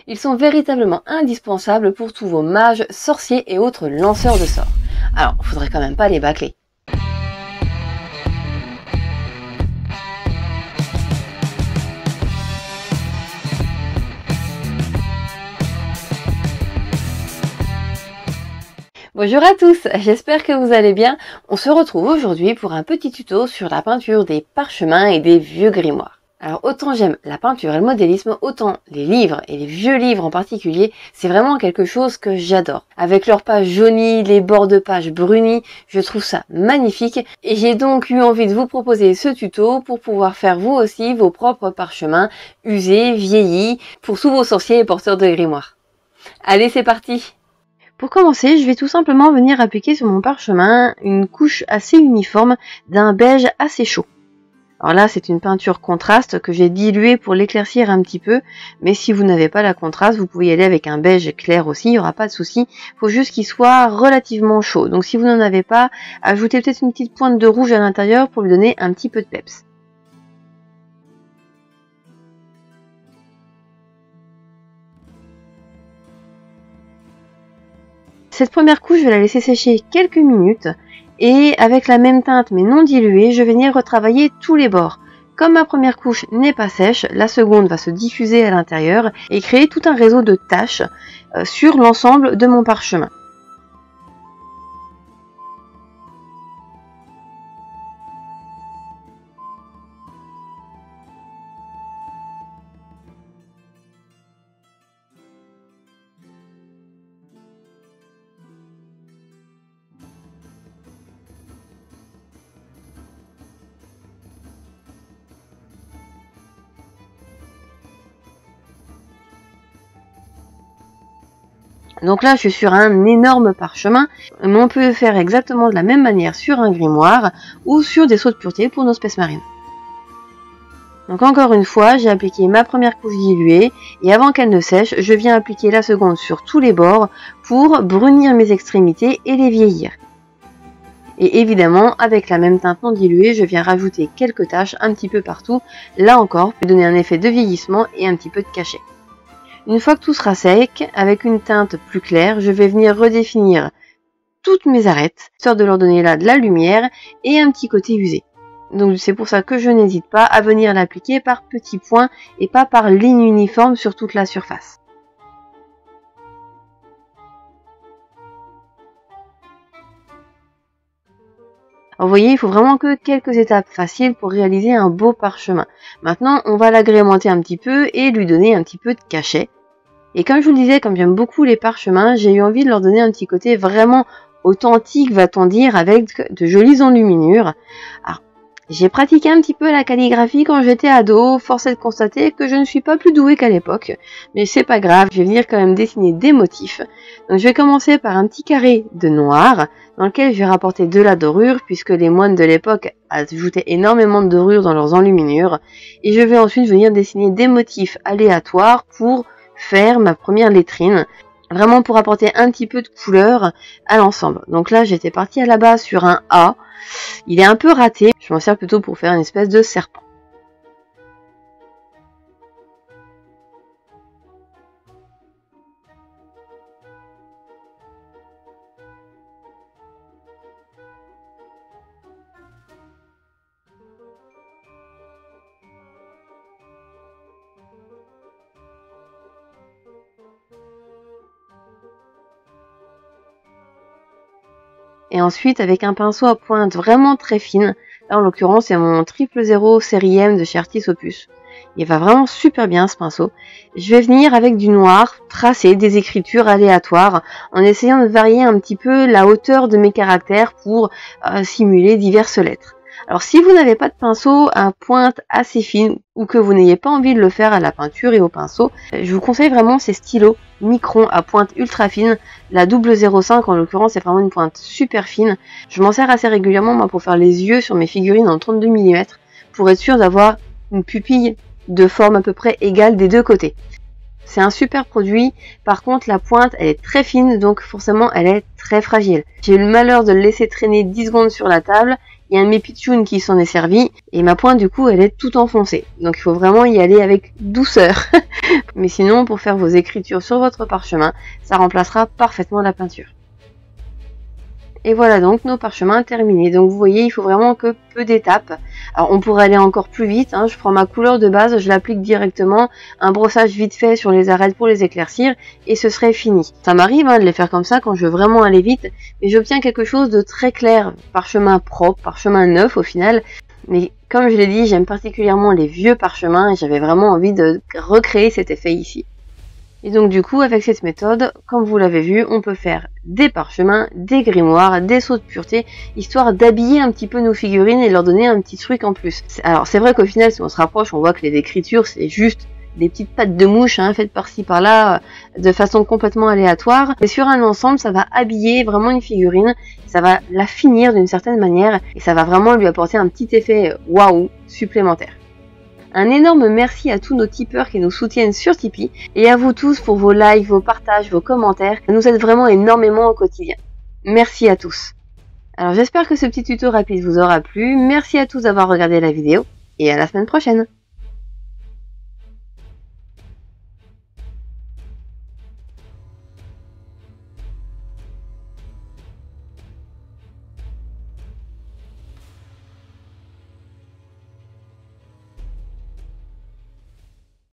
Ils sont véritablement indispensables pour tous vos mages, sorciers et autres lanceurs de sorts. Alors, faudrait quand même pas les bâcler. Bonjour à tous, j'espère que vous allez bien. On se retrouve aujourd'hui pour un petit tuto sur la peinture des parchemins et des vieux grimoires. Alors autant j'aime la peinture et le modélisme, autant les livres et les vieux livres en particulier, c'est vraiment quelque chose que j'adore. Avec leurs pages jaunies, les bords de pages brunis, je trouve ça magnifique et j'ai donc eu envie de vous proposer ce tuto pour pouvoir faire vous aussi vos propres parchemins usés, vieillis, pour tous vos sorciers et porteurs de grimoires. Allez, c'est parti! Pour commencer, je vais tout simplement venir appliquer sur mon parchemin une couche assez uniforme d'un beige assez chaud. Alors là, c'est une peinture contraste que j'ai diluée pour l'éclaircir un petit peu, mais si vous n'avez pas la contraste, vous pouvez y aller avec un beige clair aussi, il n'y aura pas de souci. Il faut juste qu'il soit relativement chaud. Donc si vous n'en avez pas, ajoutez peut-être une petite pointe de rouge à l'intérieur pour lui donner un petit peu de peps. Cette première couche, je vais la laisser sécher quelques minutes et avec la même teinte mais non diluée, je vais venir retravailler tous les bords. Comme ma première couche n'est pas sèche, la seconde va se diffuser à l'intérieur et créer tout un réseau de taches sur l'ensemble de mon parchemin. Donc là, je suis sur un énorme parchemin, mais on peut faire exactement de la même manière sur un grimoire ou sur des seaux de pureté pour nos espèces marines. Donc encore une fois, j'ai appliqué ma première couche diluée et avant qu'elle ne sèche, je viens appliquer la seconde sur tous les bords pour brunir mes extrémités et les vieillir. Et évidemment, avec la même teinte non diluée, je viens rajouter quelques taches un petit peu partout, là encore, pour donner un effet de vieillissement et un petit peu de cachet. Une fois que tout sera sec, avec une teinte plus claire, je vais venir redéfinir toutes mes arêtes, histoire de leur donner là de la lumière et un petit côté usé. Donc c'est pour ça que je n'hésite pas à venir l'appliquer par petits points et pas par ligne uniforme sur toute la surface. Alors, vous voyez, il faut vraiment que quelques étapes faciles pour réaliser un beau parchemin. Maintenant, on va l'agrémenter un petit peu et lui donner un petit peu de cachet. Et comme je vous le disais, comme j'aime beaucoup les parchemins, j'ai eu envie de leur donner un petit côté vraiment authentique, va-t-on dire, avec de jolies enluminures. Alors, j'ai pratiqué un petit peu la calligraphie quand j'étais ado, force est de constater que je ne suis pas plus douée qu'à l'époque. Mais c'est pas grave, je vais venir quand même dessiner des motifs. Donc je vais commencer par un petit carré de noir, dans lequel je vais rapporter de la dorure, puisque les moines de l'époque ajoutaient énormément de dorure dans leurs enluminures. Et je vais ensuite venir dessiner des motifs aléatoires pour faire ma première lettrine, vraiment pour apporter un petit peu de couleur à l'ensemble. Donc là, j'étais partie à la base sur un A. Il est un peu raté, je m'en sers plutôt pour faire une espèce de serpent. Et ensuite, avec un pinceau à pointe vraiment très fine, là en l'occurrence c'est mon 000 série M de chez Artis Opus. Il va vraiment super bien ce pinceau. Je vais venir avec du noir tracer des écritures aléatoires en essayant de varier un petit peu la hauteur de mes caractères pour simuler diverses lettres. Alors si vous n'avez pas de pinceau à pointe assez fine ou que vous n'ayez pas envie de le faire à la peinture et au pinceau, je vous conseille vraiment ces stylos Micron à pointe ultra fine. La 005 en l'occurrence c'est vraiment une pointe super fine. Je m'en sers assez régulièrement moi pour faire les yeux sur mes figurines en 32 mm pour être sûr d'avoir une pupille de forme à peu près égale des deux côtés. C'est un super produit, par contre la pointe elle est très fine donc forcément elle est très fragile. J'ai eu le malheur de le laisser traîner 10 secondes sur la table Il y a un de mes pitchouns qui s'en est servi et ma pointe du coup elle est tout enfoncée. Donc il faut vraiment y aller avec douceur. Mais sinon pour faire vos écritures sur votre parchemin, ça remplacera parfaitement la peinture. Et voilà donc nos parchemins terminés. Donc vous voyez, il faut vraiment que peu d'étapes. Alors on pourrait aller encore plus vite, hein. Je prends ma couleur de base, je l'applique directement, un brossage vite fait sur les arêtes pour les éclaircir et ce serait fini. Ça m'arrive de les faire comme ça quand je veux vraiment aller vite, mais j'obtiens quelque chose de très clair, parchemin propre, parchemin neuf au final. Mais comme je l'ai dit, j'aime particulièrement les vieux parchemins et j'avais vraiment envie de recréer cet effet ici. Et donc du coup, avec cette méthode, comme vous l'avez vu, on peut faire des parchemins, des grimoires, des seaux de pureté, histoire d'habiller un petit peu nos figurines et leur donner un petit truc en plus. Alors c'est vrai qu'au final, si on se rapproche, on voit que les écritures, c'est juste des petites pattes de mouche faites par-ci par-là, de façon complètement aléatoire. Mais sur un ensemble, ça va habiller vraiment une figurine, ça va la finir d'une certaine manière, et ça va vraiment lui apporter un petit effet waouh supplémentaire. Un énorme merci à tous nos tipeurs qui nous soutiennent sur Tipeee et à vous tous pour vos likes, vos partages, vos commentaires. Ça nous aide vraiment énormément au quotidien. Merci à tous. Alors j'espère que ce petit tuto rapide vous aura plu. Merci à tous d'avoir regardé la vidéo et à la semaine prochaine.